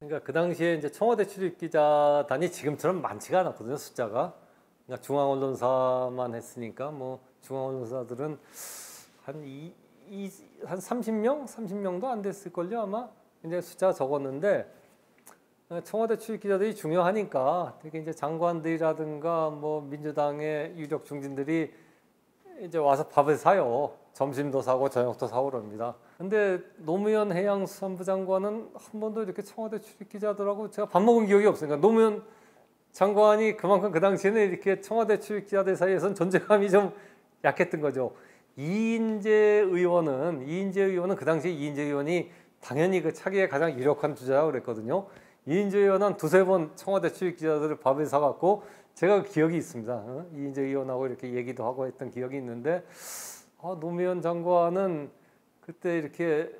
그러니까 그 당시에 이제 청와대 출입 기자단이 지금처럼 많지가 않았거든요, 숫자가. 그러니까 중앙 언론사만 했으니까 뭐 중앙 언론사들은 한 한 30명, 30명도 안 됐을걸요, 아마. 이제 숫자가 적었는데 청와대 출입 기자들이 중요하니까 되게 이제 장관들이라든가 뭐 민주당의 유력 중진들이 이제 와서 밥을 사요. 점심도 사고 저녁도 사고 그럽니다. 근데 노무현 해양수산부 장관은 한 번도 이렇게 청와대 출입 기자들하고 제가 밥 먹은 기억이 없으니까 노무현 장관이 그만큼 그 당시에는 이렇게 청와대 출입 기자들 사이에서는 존재감이 좀 약했던 거죠. 이인재 의원은 그 당시에 이인재 의원이 당연히 그 차기에 가장 유력한 주자라고 그랬거든요. 이인재 의원은 두세 번 청와대 출입 기자들을 밥을 사갖고 제가 그 기억이 있습니다. 이인재 의원하고 이렇게 얘기도 하고 했던 기억이 있는데 노무현 장관은 그때 이렇게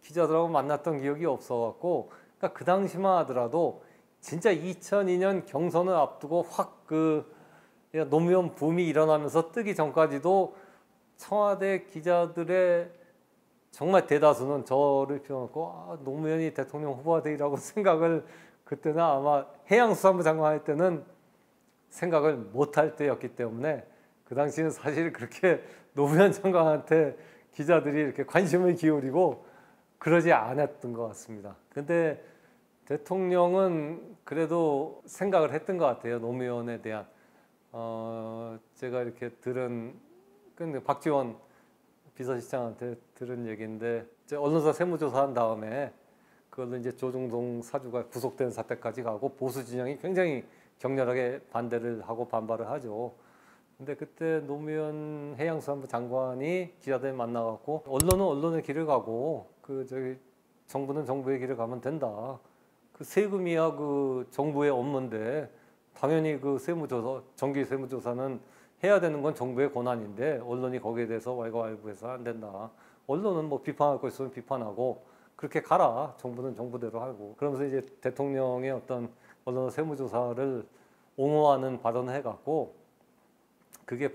기자들하고 만났던 기억이 없어갖고 그러니까 그 당시만 하더라도 진짜 2002년 경선을 앞두고 확 그 노무현 붐이 일어나면서 뜨기 전까지도 청와대 기자들의 정말 대다수는 저를 비워놓고 노무현이 대통령 후보가 되리라고 생각을 그때는 아마 해양수산부 장관 할 때는 생각을 못할 때였기 때문에 그 당시는 사실 그렇게 노무현 장관한테 기자들이 이렇게 관심을 기울이고 그러지 않았던 것 같습니다. 근데 대통령은 그래도 생각을 했던 것 같아요. 노무현에 대한 제가 이렇게 들은 근데 박지원 비서실장한테 들은 얘기인데 언론사 세무조사한 다음에 그걸로 이제 조중동 사주가 구속된 사태까지 가고 보수 진영이 굉장히 격렬하게 반대를 하고 반발을 하죠. 근데 그때 노무현 해양수산부 장관이 기자들 만나갖고 언론은 언론의 길을 가고 정부는 정부의 길을 가면 된다. 그 세금이야 그 정부의 업무인데 당연히 그 세무조사, 정기 세무조사는 해야 되는 건 정부의 권한인데 언론이 거기에 대해서 왈가왈부해서 안 된다. 언론은 뭐 비판할 거 있으면 비판하고 그렇게 가라. 정부는 정부대로 하고. 그러면서 이제 대통령의 어떤 언론 세무조사를 옹호하는 발언을 해갖고 그게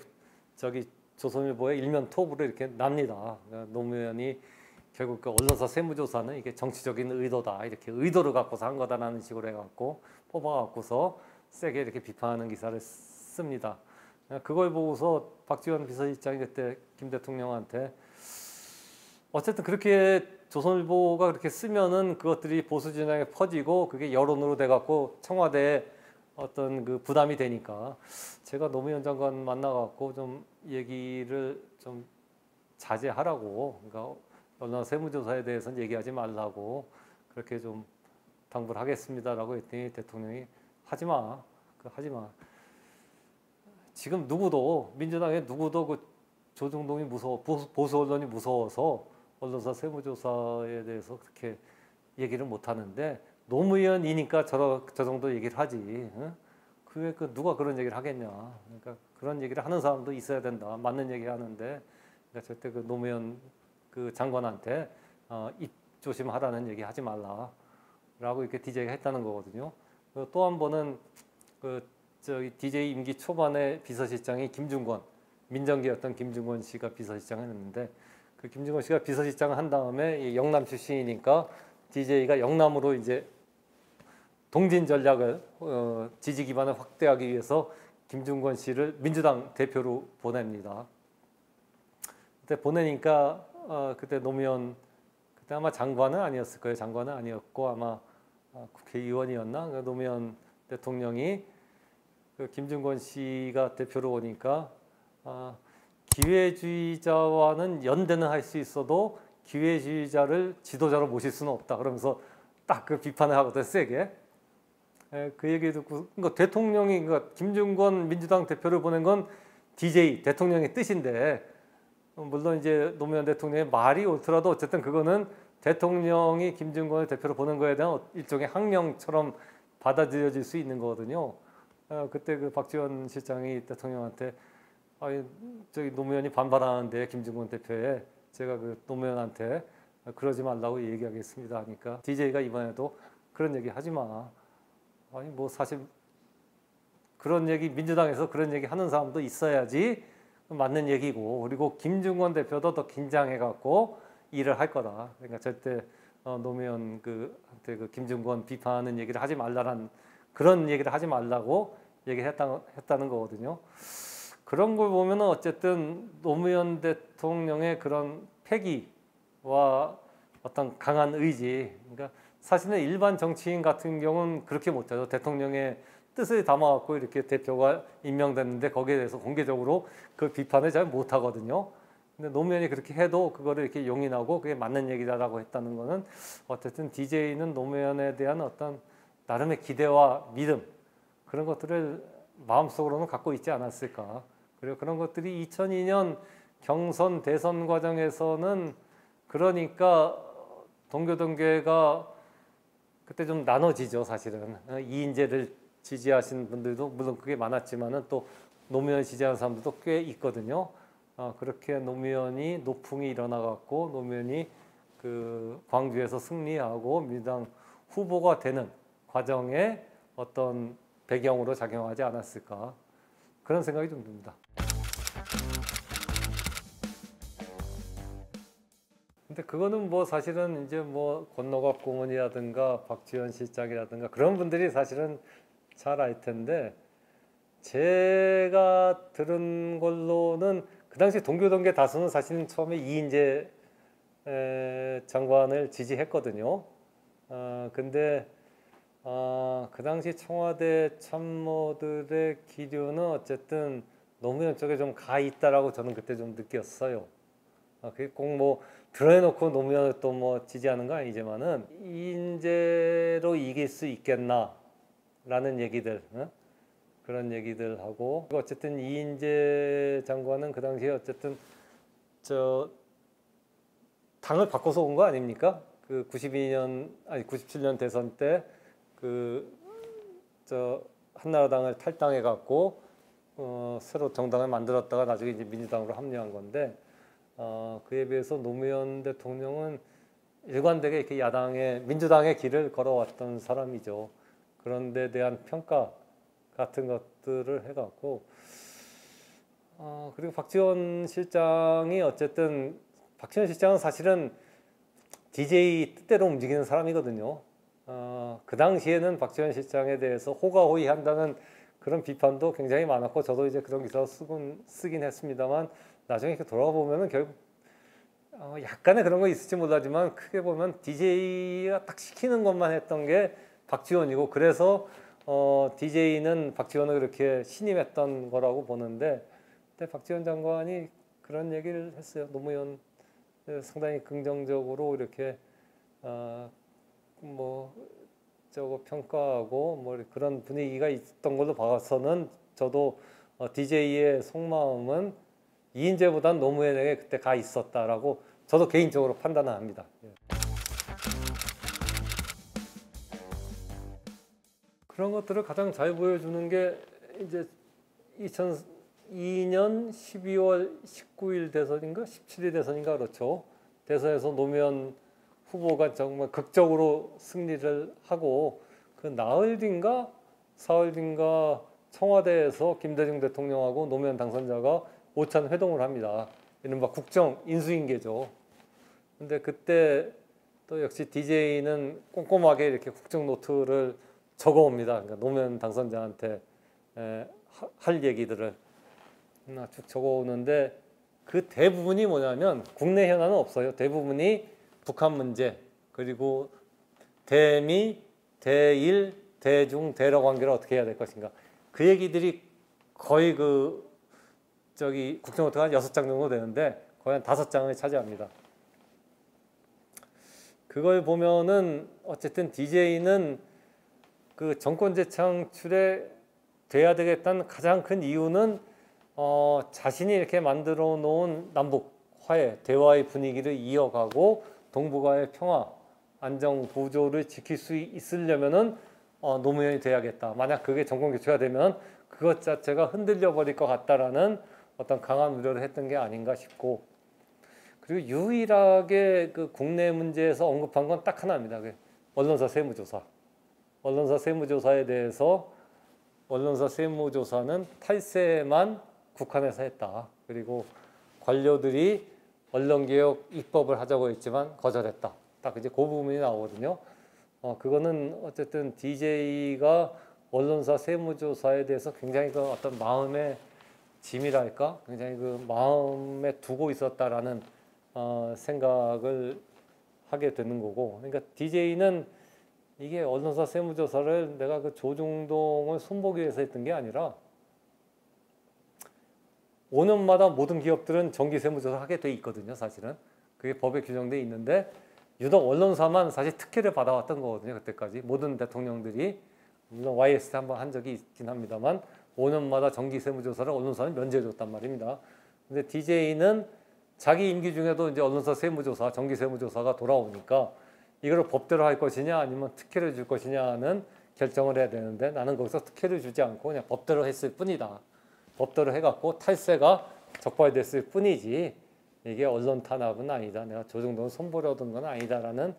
조선일보의 일면 톱으로 이렇게 납니다. 그러니까 노무현이 결국 그 언론사 세무조사는 이게 정치적인 의도다. 이렇게 의도를 갖고서 한 거다라는 식으로 해갖고 뽑아갖고서 세게 이렇게 비판하는 기사를 씁니다. 그걸 보고서 박지원 비서실장이 그때 김 대통령한테 어쨌든 그렇게 조선일보가 그렇게 쓰면은 그것들이 보수 진영에 퍼지고 그게 여론으로 돼갖고 청와대에 어떤 그 부담이 되니까 제가 노무현 장관 만나갖고 좀 얘기를 좀 자제하라고 그러니까 언론 세무조사에 대해서는 얘기하지 말라고 그렇게 좀 당부를 하겠습니다라고 했더니 대통령이 하지 마. 지금 누구도 민주당의 누구도 그 조중동이 무서워 보수 언론이 무서워서 언론사 세무조사에 대해서 그렇게 얘기를 못 하는데 노무현이니까 저 정도 얘기를 하지. 응? 그게 누가 그런 얘기를 하겠냐. 그러니까 그런 얘기를 하는 사람도 있어야 된다. 맞는 얘기 하는데 그러니까 절대 그 노무현 그 장관한테 입 조심하라는 얘기 하지 말라라고 이렇게 DJ가 했다는 거거든요. 또 한 번은 DJ 임기 초반에 비서실장이 김중권, 민정기였던 김중권 씨가 비서실장을 했는데 그 김중권 씨가 비서실장을 한 다음에 영남 출신이니까 DJ가 영남으로 이제 동진 전략을 지지 기반을 확대하기 위해서 김중권 씨를 민주당 대표로 보냅니다. 그때 보내니까 그때 노무현 그때 아마 장관은 아니었을 거예요. 장관은 아니었고 아마 국회의원이었나? 노무현 대통령이 김중권 씨가 대표로 오니까 기회주의자와는 연대는 할 수 있어도 기회주의자를 지도자로 모실 수는 없다. 그러면서 딱 그 비판을 하거든 세게. 그 얘기 듣고 그러니까 대통령이 그러니까 김중권 민주당 대표를 보낸 건 DJ 대통령의 뜻인데 물론 이제 노무현 대통령의 말이 옳더라도 어쨌든 그거는 대통령이 김중권을 대표로 보낸 거에 대한 일종의 항명처럼 받아들여질 수 있는 거거든요. 그때 그 박지원 실장이 대통령한테 저기 노무현이 반발하는데 김중권 대표에 제가 그 노무현한테 그러지 말라고 얘기하겠습니다 하니까 DJ가 이번에도 그런 얘기 하지 마. 아니 뭐 사실 그런 얘기 민주당에서 그런 얘기 하는 사람도 있어야지 맞는 얘기고 그리고 김중권 대표도 더 긴장해갖고 일을 할 거다. 그러니까 절대 노무현 한테 김정권 비판하는 얘기를 하지 말라란 그런 얘기를 하지 말라고 했다는 거거든요. 그런 걸 보면은 어쨌든 노무현 대통령의 그런 패기와 어떤 강한 의지, 그러니까 사실은 일반 정치인 같은 경우는 그렇게 못하죠. 대통령의 뜻을 담아갖고 이렇게 대표가 임명됐는데 거기에 대해서 공개적으로 그 비판을 잘 못하거든요. 근데 노무현이 그렇게 해도 그거를 이렇게 용인하고 그게 맞는 얘기다라고 했다는 거는 어쨌든 DJ는 노무현에 대한 어떤 나름의 기대와 믿음 그런 것들을 마음속으로는 갖고 있지 않았을까. 그리고 그런 것들이 2002년 경선 대선 과정에서는 그러니까 동교동계가 그때 좀 나눠지죠. 사실은 이인재를 지지하신 분들도 물론 그게 많았지만은 또 노무현 지지하는 사람들도 꽤 있거든요. 그렇게 노무현이 노풍이 일어나갖고 노무현이 광주에서 승리하고 민주당 후보가 되는 과정에 어떤 배경으로 작용하지 않았을까 그런 생각이 좀 듭니다. 근데 그거는 뭐 사실은 이제 뭐 권노갑 고문이라든가 박지원 실장이라든가 그런 분들이 사실은 잘 알 텐데 제가 들은 걸로는 그 당시 동교동계 다수는 사실은 처음에 이인재 장관을 지지했거든요. 근데 그 당시 청와대 참모들의 기류는 어쨌든 노무현 쪽에 좀 가 있다라고 저는 그때 좀 느꼈어요. 그게 꼭 뭐 드러내놓고 노무현을 또 뭐 지지하는 건 아니지만은 이인재로 이길 수 있겠나라는 얘기들, 그런 얘기들 하고 어쨌든 이인재 장관은 그 당시에 어쨌든 당을 바꿔서 온 거 아닙니까? 97년 대선 때 한나라당을 탈당해 갖고 새로 정당을 만들었다가 나중에 이제 민주당으로 합류한 건데 그에 비해서 노무현 대통령은 일관되게 이렇게 민주당의 길을 걸어왔던 사람이죠. 그런 데 대한 평가 같은 것들을 해갖고 그리고 박지원 실장이 어쨌든 박지원 실장은 사실은 DJ 뜻대로 움직이는 사람이거든요. 그 당시에는 박지원 실장에 대해서 호가호위한다는 그런 비판도 굉장히 많았고 저도 이제 그런 기사 쓰긴 했습니다만 나중에 이렇게 돌아보면은 결국 약간의 그런 거 있을지 몰라지만 크게 보면 DJ가 딱 시키는 것만 했던 게 박지원이고 그래서 DJ는 박지원을 그렇게 신임했던 거라고 보는데 그때 박지원 장관이 그런 얘기를 했어요. 노무현 상당히 긍정적으로 이렇게 평가하고 뭐 그런 분위기가 있던 걸로 봐서는 저도 DJ의 속마음은 이인재보단 노무현에게 그때 가 있었다라고 저도 개인적으로 판단을 합니다. 그런 것들을 가장 잘 보여주는 게 이제 2002년 12월 19일 대선인가 17일 대선인가 그렇죠. 대선에서 노무현 후보가 정말 극적으로 승리를 하고 그 나흘 뒤인가 사흘 뒤인가 청와대에서 김대중 대통령하고 노무현 당선자가 오찬 회동을 합니다. 이른바 국정 인수인계죠. 근데 그때 또 역시 DJ는 꼼꼼하게 이렇게 국정 노트를 적어옵니다. 그러니까 노무현 당선자한테 할 얘기들을 쭉 적어오는데 그 대부분이 뭐냐면 국내 현안은 없어요. 대부분이 북한 문제 그리고 대미, 대일, 대중, 대러 관계를 어떻게 해야 될 것인가 그 얘기들이 거의 국정노트가 한 6장 정도 되는데 거의 한 5장을 차지합니다. 그걸 보면은 어쨌든 DJ는 그 정권 재창출에 돼야 되겠다는 가장 큰 이유는 자신이 이렇게 만들어 놓은 남북 화해, 대화의 분위기를 이어가고 동북아의 평화, 안정, 보조를 지킬 수 있으려면은 노무현이 돼야겠다. 만약 그게 정권 교체가 되면 그것 자체가 흔들려 버릴 것 같다라는 어떤 강한 우려를 했던 게 아닌가 싶고 그리고 유일하게 그 국내 문제에서 언급한 건 딱 하나입니다. 언론사 세무조사. 언론사 세무조사에 대해서 언론사 세무조사는 탈세만 국한해서 했다. 그리고 관료들이 언론개혁 입법을 하자고 했지만 거절했다. 딱 이제 그 부분이 나오거든요. 그거는 어쨌든 DJ가 언론사 세무조사에 대해서 굉장히 그 어떤 마음의 짐이랄까, 굉장히 그 마음에 두고 있었다라는 생각을 하게 되는 거고, 그러니까 DJ는 이게 언론사 세무조사를 내가 그 조중동을 손보기 위해서 했던 게 아니라 5년마다 모든 기업들은 정기 세무조사 하게 돼 있거든요, 사실은. 그게 법에 규정돼 있는데 유독 언론사만 사실 특혜를 받아왔던 거거든요, 그때까지. 모든 대통령들이, 물론 YS 때 한번 한 적이 있긴 합니다만 5년마다 정기 세무조사를 언론사는 면제해줬단 말입니다. 근데 DJ는 자기 임기 중에도 이제 언론사 세무조사, 정기 세무조사가 돌아오니까 이걸 법대로 할 것이냐 아니면 특혜를 줄 것이냐는 결정을 해야 되는데, 나는 거기서 특혜를 주지 않고 그냥 법대로 했을 뿐이다. 법대로 해갖고 탈세가 적발됐을 뿐이지 이게 언론 탄압은 아니다. 내가 조중동을 손보려던 건 아니다라는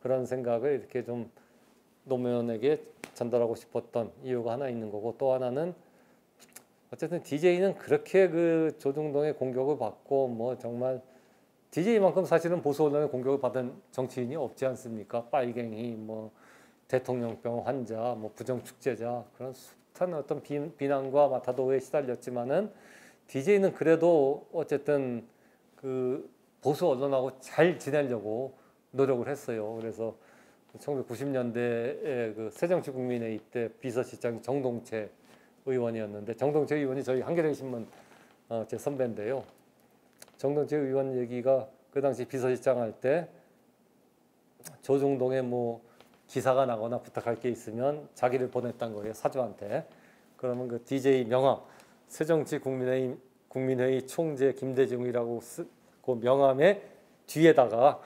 그런 생각을 이렇게 좀 노무현에게 전달하고 싶었던 이유가 하나 있는 거고, 또 하나는 어쨌든 DJ는 그렇게 그 조중동의 공격을 받고 뭐 정말 DJ만큼 사실은 보수 언론의 공격을 받은 정치인이 없지 않습니까? 빨갱이, 뭐 대통령병 환자, 뭐 부정축제자, 그런 숱한 어떤 비난과 마타도에 시달렸지만은 DJ는 그래도 어쨌든 그 보수 언론하고 잘 지내려고 노력을 했어요. 그래서 1990년대에 그 새정치국민회의 때 비서실장이 정동채 의원이었는데, 정동채 의원이 저희 한겨레신문 제 선배인데요. 정동채 의원 얘기가 그 당시 비서실장 할 때 조중동에 뭐 기사가 나거나 부탁할 게 있으면 자기를 보냈단 거예요, 사주한테. 그러면 그 DJ 명함, 새정치국민회의 총재 김대중이라고 그 명함의 뒤에다가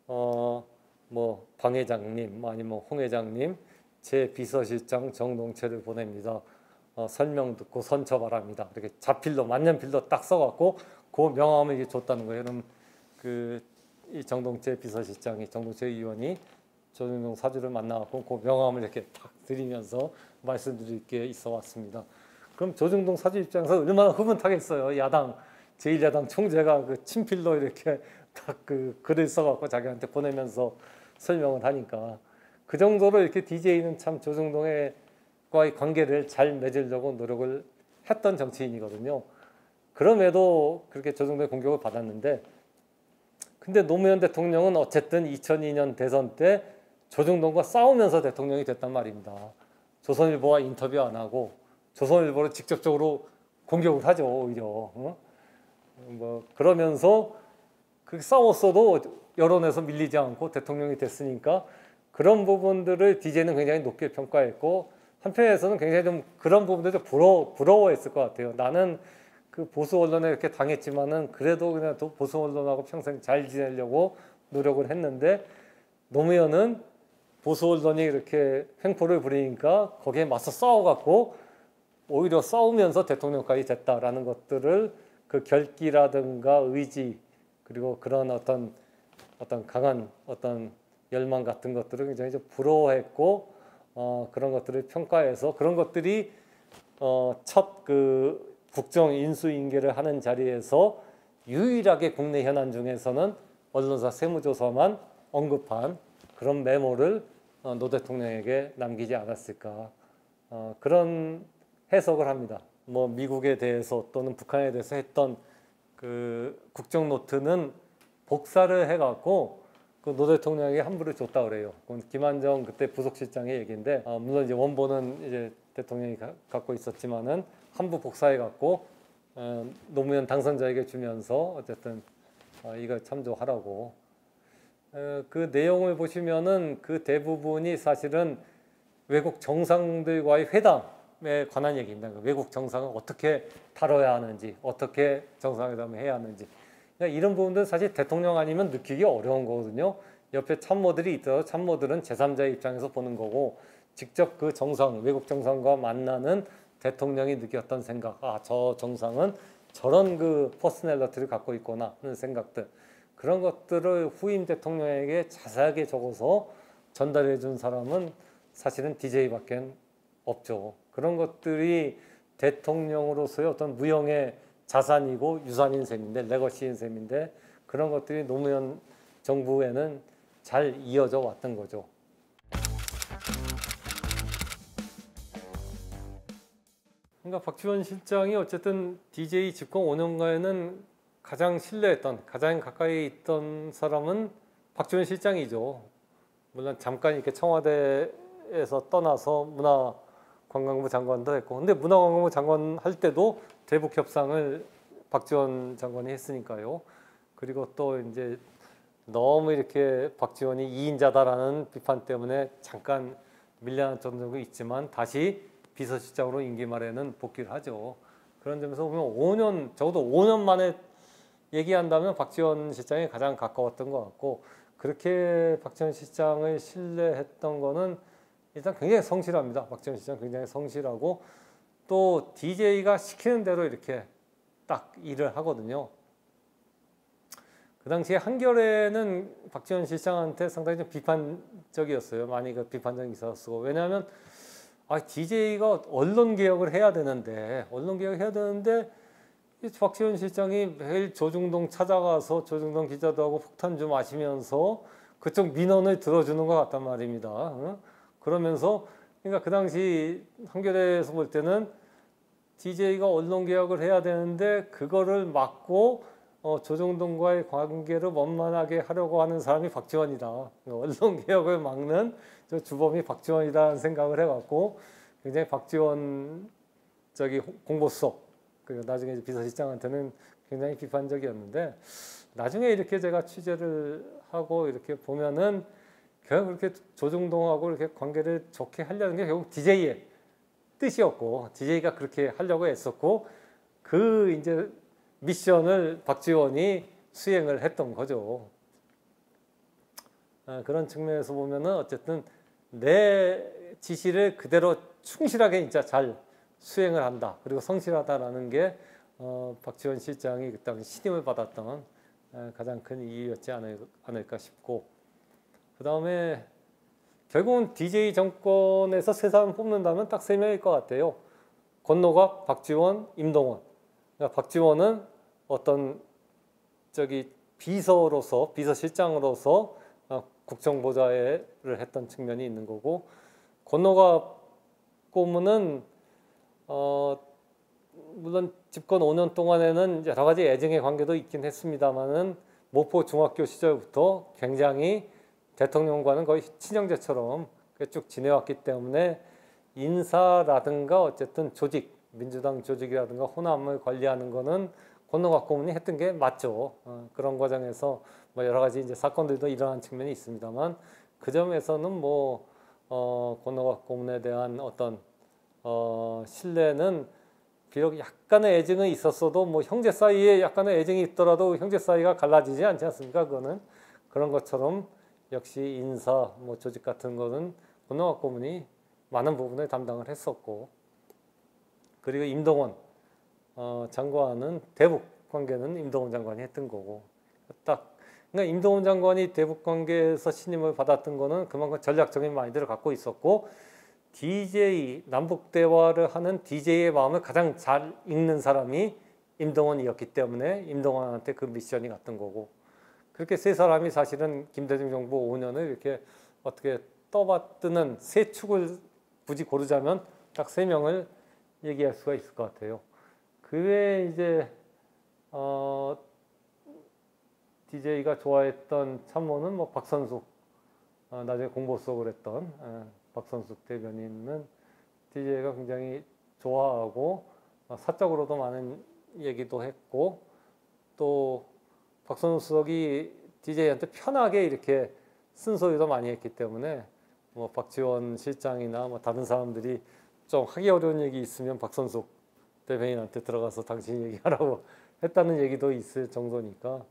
뭐 방 회장님, 아니면 홍 회장님, 제 비서실장 정동채를 보냅니다. 설명 듣고 선처 바랍니다. 이렇게 자필로 만년필로 딱 써갖고 그 명함을 이게 줬다는 거예요. 그럼 이 정동채 비서실장이, 정동채 의원이 조중동 사주를 만나갖고 그 명함을 이렇게 탁 드리면서 말씀드릴 게 있어 왔습니다. 그럼 조중동 사주 입장에서 얼마나 흐뭇하겠어요. 야당, 제1야당 총재가 그 친필로 이렇게 딱 그 글을 써갖고 자기한테 보내면서 설명을 하니까, 그 정도로 이렇게 DJ는 참 조중동과의 관계를 잘 맺으려고 노력을 했던 정치인이거든요. 그럼에도 그렇게 조중동의 공격을 받았는데, 근데 노무현 대통령은 어쨌든 2002년 대선 때 조중동과 싸우면서 대통령이 됐단 말입니다. 조선일보와 인터뷰 안 하고 조선일보를 직접적으로 공격을 하죠, 오히려. 뭐 그러면서 그 싸웠어도 여론에서 밀리지 않고 대통령이 됐으니까 그런 부분들을 DJ는 굉장히 높게 평가했고, 한편에서는 굉장히 좀 그런 부분들도 부러워했을 것 같아요. 나는 그 보수 언론에 이렇게 당했지만은 그래도 그냥 또 보수 언론하고 평생 잘 지내려고 노력을 했는데, 노무현은 보수 언론이 이렇게 횡포를 부리니까 거기에 맞서 싸워갖고 오히려 싸우면서 대통령까지 됐다라는 것들을, 그 결기라든가 의지, 그리고 그런 어떤 강한 어떤 열망 같은 것들을 굉장히 좀 부러워했고, 그런 것들을 평가해서 그런 것들이 첫 그 국정 인수인계를 하는 자리에서 유일하게 국내 현안 중에서는 언론사 세무조사만 언급한 그런 메모를 노 대통령에게 남기지 않았을까, 그런 해석을 합니다. 뭐 미국에 대해서 또는 북한에 대해서 했던 그 국정 노트는 복사를 해갖고 그 노 대통령에게 함부로 줬다 그래요. 그건 김한정 그때 부속실장의 얘기인데, 물론 이제 원본은 이제 대통령이 갖고 있었지만은 함부 복사해갖고 노무현 당선자에게 주면서 어쨌든 이걸 참조하라고. 그 내용을 보시면은 그 대부분이 사실은 외국 정상들과의 회담에 관한 얘기입니다. 외국 정상을 어떻게 다뤄야 하는지, 어떻게 정상회담을 해야 하는지, 이런 부분들은 사실 대통령 아니면 느끼기 어려운 거거든요. 옆에 참모들이 있더라도 참모들은 제3자의 입장에서 보는 거고, 직접 그 정상, 외국 정상과 만나는 대통령이 느꼈던 생각, 저 정상은 저런 그 퍼스널리티를 갖고 있구나 하는 생각들, 그런 것들을 후임 대통령에게 자세하게 적어서 전달해 준 사람은 사실은 DJ밖에 없죠. 그런 것들이 대통령으로서의 어떤 무형의 자산이고 유산인 셈인데, 레거시인 셈인데, 그런 것들이 노무현 정부에는 잘 이어져 왔던 거죠. 그러니까 박지원 실장이 어쨌든 DJ 집권 5년간에는 가장 신뢰했던, 가장 가까이 있던 사람은 박지원 실장이죠. 물론 잠깐 이렇게 청와대에서 떠나서 문화관광부 장관도 했고, 근데 문화관광부 장관 할 때도 대북 협상을 박지원 장관이 했으니까요. 그리고 또 이제 너무 이렇게 박지원이 2인자다라는 비판 때문에 잠깐 밀려난 적도 있지만 다시 비서실장으로 임기 말에는 복귀를 하죠. 그런 점에서 보면 5년, 적어도 5년 만에 얘기한다면 박지원 실장이 가장 가까웠던 것 같고, 그렇게 박지원 실장을 신뢰했던 거는 일단 굉장히 성실합니다. 박지원 실장 굉장히 성실하고 또 DJ가 시키는 대로 이렇게 딱 일을 하거든요. 그 당시에 한겨레는 박지원 실장한테 상당히 좀 비판적이었어요. 많이 그 비판적인 기사를 쓰고. 왜냐하면 DJ가 언론 개혁을 해야 되는데 박지원 실장이 매일 조중동 찾아가서 조중동 기자도 하고 폭탄 좀 마시면서 그쪽 민원을 들어주는 것 같단 말입니다. 그러면서 그러니까 그 당시 한겨레에서 볼 때는 DJ가 언론 개혁을 해야 되는데 그거를 막고 조중동과의 관계를 원만하게 하려고 하는 사람이 박지원이다. 언론 개혁을 막는 저 주범이 박지원이다라는 생각을 해갖고 굉장히 박지원 공보수석 그리고 나중에 비서실장한테는 굉장히 비판적이었는데, 나중에 이렇게 제가 취재를 하고 이렇게 보면은 결국 그렇게 조중동하고 이렇게 관계를 좋게 하려는 게 결국 DJ의 뜻이었고, DJ가 그렇게 하려고 했었고, 그 이제 미션을 박지원이 수행을 했던 거죠. 그런 측면에서 보면은 어쨌든 내 지시를 그대로 충실하게 진짜 잘 수행을 한다. 그리고 성실하다라는 게 박지원 실장이 그 당시 신임을 받았던 가장 큰 이유였지 않을까 싶고, 그 다음에 결국은 DJ 정권에서 세 사람 뽑는다면 딱 세 명일 것 같아요. 권노갑, 박지원, 임동원. 그러니까 박지원은 어떤 비서실장으로서 국정보좌를 했던 측면이 있는 거고, 권노갑 고문은 물론 집권 5년 동안에는 여러 가지 애증의 관계도 있긴 했습니다만은 모포 중학교 시절부터 굉장히 대통령과는 거의 친형제처럼 쭉 지내왔기 때문에 인사라든가 어쨌든 조직, 민주당 조직이라든가 호남을 관리하는 거는 권노갑 고문이 했던 게 맞죠. 그런 과정에서 뭐 여러 가지 이제 사건들도 일어난 측면이 있습니다만, 그 점에서는 권노갑 고문에 대한 어떤 신뢰는 비록 약간의 애증은 있었어도 형제 사이에 약간의 애증이 있더라도 형제 사이가 갈라지지 않지 않습니까? 그거는 그런 것처럼 역시 인사 조직 같은 거는 권노갑 고문이 많은 부분을 담당을 했었고, 그리고 임동원 장관은 대북 관계는 임동원 장관이 했던 거고, 그러니까 임동원 장관이 대북 관계에서 신임을 받았던 거는 그만큼 전략적인 마인드를 갖고 있었고, DJ 남북 대화를 하는 DJ의 마음을 가장 잘 읽는 사람이 임동원이었기 때문에 임동원한테 그 미션이 갔던 거고, 그렇게 세 사람이 사실은 김대중 정부 5년을 이렇게 어떻게 떠받드는 세 축을 굳이 고르자면 딱 세 명을 얘기할 수가 있을 것 같아요. 그 외에 이제 DJ가 좋아했던 참모는 박선숙, 나중에 공보수석을 했던 박선숙 대변인은 DJ가 굉장히 좋아하고 사적으로도 많은 얘기도 했고, 또 박선숙 수석이 DJ한테 편하게 이렇게 쓴소리도 많이 했기 때문에 박지원 실장이나 다른 사람들이 좀 하기 어려운 얘기 있으면 박선숙 대변인한테 들어가서 당신 얘기하라고 했다는 얘기도 있을 정도니까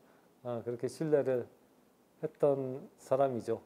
그렇게 신뢰를 했던 사람이죠.